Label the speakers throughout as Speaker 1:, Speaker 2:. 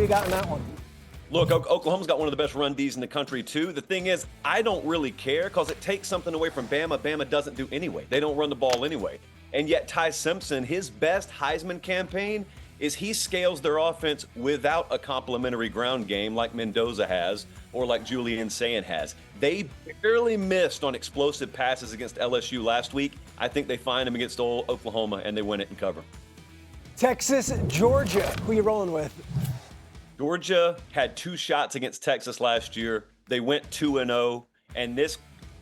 Speaker 1: you got in that one?
Speaker 2: Look, Oklahoma's got one of the best run Ds in the country, too. The thing is, I don't really care because it takes something away from Bama. Bama doesn't do anyway. They don't run the ball anyway. And yet Ty Simpson, his best Heisman campaign is he scales their offense without a complimentary ground game like Mendoza has or like Julian Sayin has. They barely missed on explosive passes against LSU last week. I think they find them against Oklahoma and they win it and cover.
Speaker 1: Texas, Georgia. Who you rolling with?
Speaker 2: Georgia had 2 shots against Texas last year. They went 2-0. And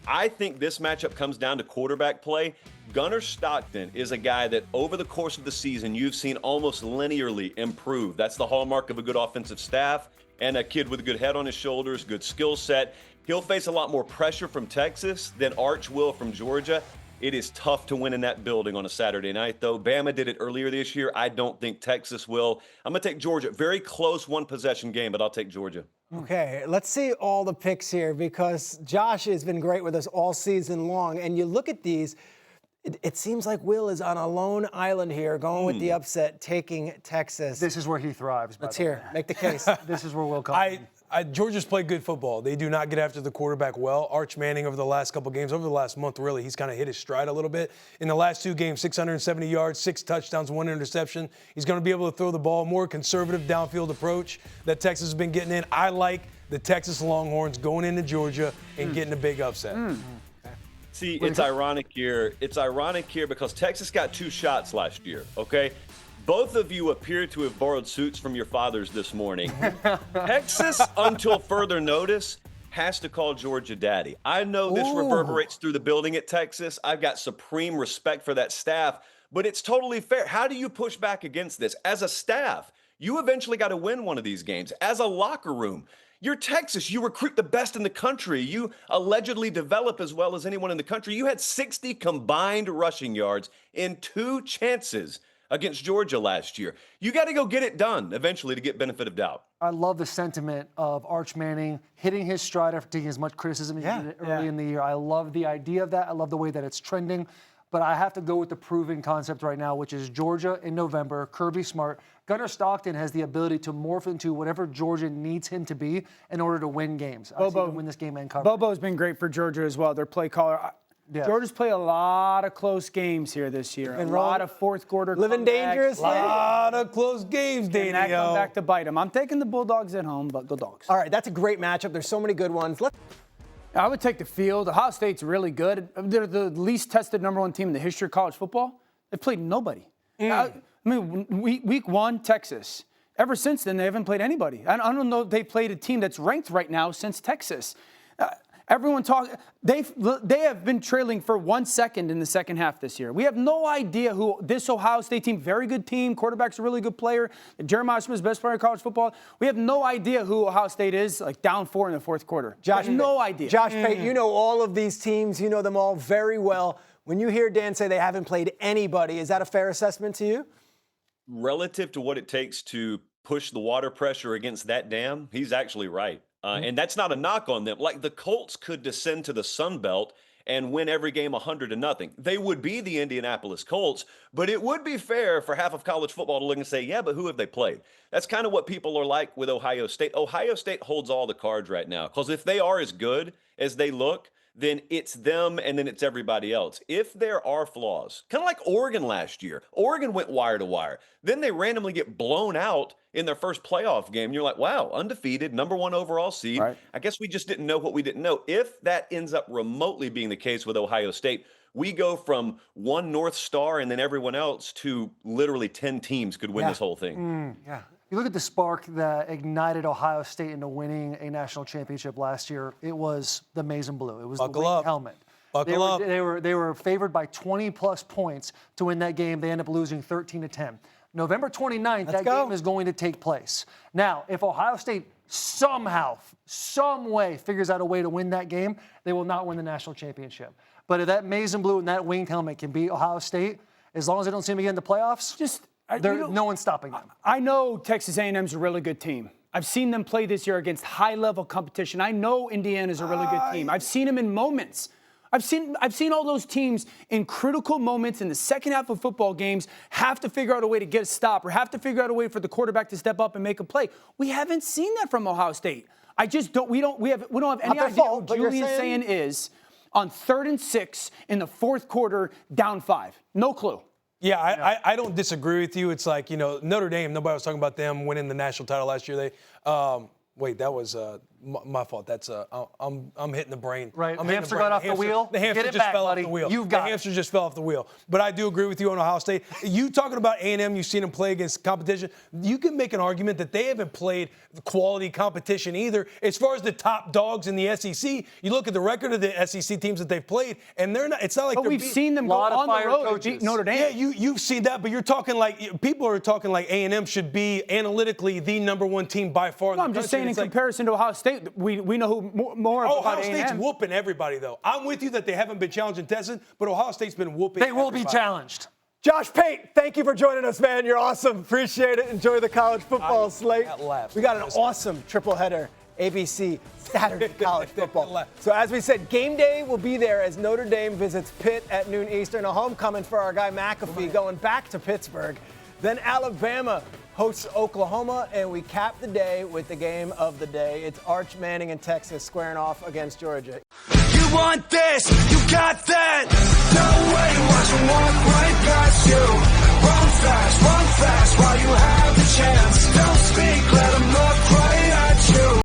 Speaker 2: I think this matchup comes down to quarterback play. Gunnar Stockton is a guy that over the course of the season, you've seen almost linearly improve. That's the hallmark of a good offensive staff and a kid with a good head on his shoulders, good skill set. He'll face a lot more pressure from Texas than Arch will from Georgia. It is tough to win in that building on a Saturday night, though. Bama did it earlier this year. I don't think Texas will. I'm going to take Georgia. Very close one-possession game, but I'll take Georgia.
Speaker 1: Okay, let's see all the picks here because Josh has been great with us all season long. And you look at these, it seems like Will is on a lone island here, going with the upset, taking Texas.
Speaker 3: This is where he thrives.
Speaker 1: Let's hear. Make the case.
Speaker 3: This is where Will comes.
Speaker 4: Georgia's played good football. They do not get after the quarterback well. Arch Manning over the last couple games, over the last month, really, he's kind of hit his stride a little bit. In the last 2 games, 670 yards, 6 touchdowns, 1 interception. He's going to be able to throw the ball, more conservative downfield approach that Texas has been getting in. I like the Texas Longhorns going into Georgia and getting a big upset.
Speaker 2: See, it's ironic here. It's ironic here because Texas got 2 shots last year, okay? Both of you appear to have borrowed suits from your fathers this morning. Texas, until further notice, has to call Georgia daddy. I know this reverberates through the building at Texas. I've got supreme respect for that staff, but it's totally fair. How do you push back against this? As a staff, you eventually got to win one of these games. As a locker room, you're Texas. You recruit the best in the country. You allegedly develop as well as anyone in the country. You had 60 combined rushing yards in 2 chances against Georgia last year. You got to go get it done eventually to get benefit of doubt.
Speaker 3: I love the sentiment of Arch Manning hitting his stride after taking as much criticism as he did early in the year. I love the idea of that. I love the way that it's trending. But I have to go with the proven concept right now, which is Georgia in November, Kirby Smart. Gunnar Stockton has the ability to morph into whatever Georgia needs him to be in order to win games. I see him win this game and cover.
Speaker 5: Bobo's been great for Georgia as well. Their play caller.
Speaker 3: Yes.
Speaker 5: Georgia's played a lot of close games here this year. A lot of fourth quarter
Speaker 1: living dangerous.
Speaker 4: A lot of close games, Danny.
Speaker 5: And that come back to bite them. I'm taking the Bulldogs at home, but go Dogs.
Speaker 1: All right, that's a great matchup. There's so many good ones.
Speaker 5: I would take the field. Ohio State's really good. They're the least tested #1 team in the history of college football. They've played nobody. I mean, week 1, Texas. Ever since then, they haven't played anybody. I don't know if they played a team that's ranked right now since Texas. Everyone talks. They have been trailing for 1 second in the second half this year. We have no idea who this Ohio State team, very good team, quarterback's a really good player. Jeremiah Smith's best player in college football. We have no idea who Ohio State is, like down 4 in the fourth quarter.
Speaker 1: Josh,
Speaker 5: no idea.
Speaker 1: Josh Pate, you know all of these teams. You know them all very well. When you hear Dan say they haven't played anybody, is that a fair assessment to you?
Speaker 2: Relative to what it takes to push the water pressure against that dam, he's actually right. And that's not a knock on them. Like the Colts could descend to the Sun Belt and win every game 100-0. They would be the Indianapolis Colts, but it would be fair for half of college football to look and say, yeah, but who have they played? That's kind of what people are like with Ohio State. Ohio State holds all the cards right now because if they are as good as they look, then it's them and then it's everybody else. If there are flaws, kind of like Oregon last year, Oregon went wire to wire. Then they randomly get blown out in their first playoff game. You're like, wow, undefeated, #1 overall seed.
Speaker 5: Right.
Speaker 2: I guess we just didn't know what we didn't know. If that ends up remotely being the case with Ohio State, we go from one North Star and then everyone else to literally 10 teams could win this whole thing.
Speaker 3: You look at the spark that ignited Ohio State into winning a national championship last year. It was the maize and blue. It was
Speaker 4: Buckle
Speaker 3: the wing
Speaker 4: up.
Speaker 3: helmet.
Speaker 4: Buckle up.
Speaker 3: They were favored by 20-plus points to win that game. They ended up losing 13-10. November 29th, that game is going to take place. Now, if Ohio State somehow, some way figures out a way to win that game, they will not win the national championship. But if that maize and blue and that winged helmet can beat Ohio State, as long as they don't see them again in the playoffs, no one's stopping them.
Speaker 5: I know Texas A&M's a really good team. I've seen them play this year against high-level competition. I know Indiana's a really good team. I've seen them in moments. I've seen all those teams in critical moments in the second half of football games have to figure out a way to get a stop or have to figure out a way for the quarterback to step up and make a play. We haven't seen that from Ohio State. I just don't. We don't have any idea
Speaker 1: fault,
Speaker 5: what
Speaker 1: but you're
Speaker 5: Julian's saying is on 3rd and 6 in the fourth quarter, down 5. No clue.
Speaker 4: Yeah, I don't disagree with you. It's like, Notre Dame, nobody was talking about them winning the national title last year. Wait, that was my fault. That's I'm hitting the brain.
Speaker 3: Right.
Speaker 4: I'm
Speaker 3: Hamster got off the wheel.
Speaker 4: The hamster
Speaker 3: Get it
Speaker 4: just
Speaker 3: back,
Speaker 4: fell
Speaker 3: buddy.
Speaker 4: off the wheel.
Speaker 3: You've got
Speaker 4: the hamster just fell off the wheel. But I do agree with you on Ohio State. You talking about A&M, you've seen them play against competition. You can make an argument that they haven't played quality competition either. As far as the top dogs in the SEC, you look at the record of the SEC teams that they've played, and they're not. It's not like
Speaker 5: But we've seen them go on the road and beat Notre Dame.
Speaker 4: Yeah, you've seen that, but you're talking like people are talking like A&M should be analytically the number one team by far.
Speaker 5: No, I'm just saying in comparison to Ohio State, we know who more about
Speaker 4: Ohio
Speaker 5: A&M.
Speaker 4: State's whooping everybody, though. I'm with you that they haven't been challenged and tested, but Ohio State's been whooping
Speaker 3: They will
Speaker 4: everybody.
Speaker 3: be challenged.
Speaker 1: Josh Pate, thank you for joining us, man. You're awesome. Appreciate it. Enjoy the college football slate. We got an awesome triple header, ABC, Saturday college football. So as we said, game day will be there as Notre Dame visits Pitt at noon Eastern. A homecoming for our guy McAfee going back to Pittsburgh. Then Alabama hosts Oklahoma, and we cap the day with the game of the day. It's Arch Manning and Texas squaring off against Georgia.
Speaker 6: You want this, you got that. No way.